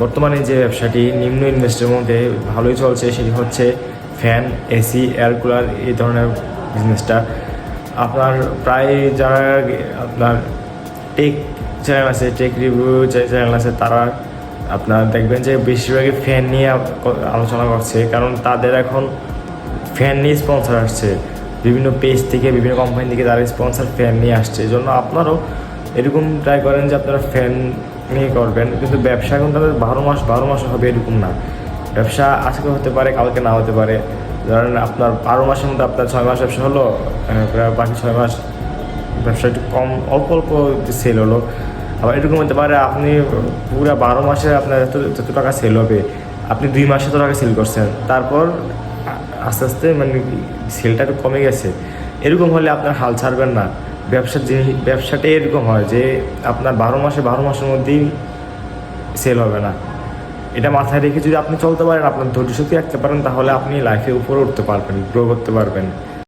বর্তমানে যে ব্যবসাটি নিম্ন ইনভেস্টের মধ্যে ভালোই চলছে সেটি হচ্ছে ফ্যান, এসি, এয়ার কুলার এই ধরনের বিজনেসটা। আপনার প্রায় যারা আপনার টেক চ্যানেল আছে, টেক রিভিউ চ্যানেল আছে, তারা আপনার দেখবেন যে বেশিরভাগই ফ্যান নিয়ে আলোচনা করছে, কারণ তাদের এখন ফ্যান নিয়ে স্পন্সর আসছে বিভিন্ন পেজ থেকে, বিভিন্ন কোম্পানি থেকে তারা স্পন্সর ফ্যান নিয়ে আসছে। এই জন্য আপনারাও এরকম ট্রাই করেন যে আপনারা ফ্যান নিয়ে করবেন, কিন্তু ব্যবসা এখন তাদের 12 মাস হবে এরকম না। ব্যবসা আজকে হতে পারে, কালকে না হতে পারে। ধরেন আপনার 12 মাসের মধ্যে আপনার 6 মাস ব্যবসা হলো, বাকি 6 মাস ব্যবসা একটু কম, অল্প অল্প সেল হলো। আবার এরকম হতে পারে আপনি পুরো 12 মাসে আপনার যত টাকা সেল হবে, আপনি 2 মাসে তো টাকা সেল করছেন, তারপর আস্তে আস্তে মানে সেলটা একটু কমে গেছে। এরকম হলে আপনার হাল ছাড়বেন না। ব্যবসাটাই এরকম হয় যে আপনার 12 মাসের মধ্যেই সেল হবে না। এটা মাথায় রেখে যদি আপনি চলতে পারেন, আপনার ধৈর্য শক্তি রাখতে পারেন, তাহলে আপনি লাইফে উপরে উঠতে পারবেন, গ্রো করতে পারবেন।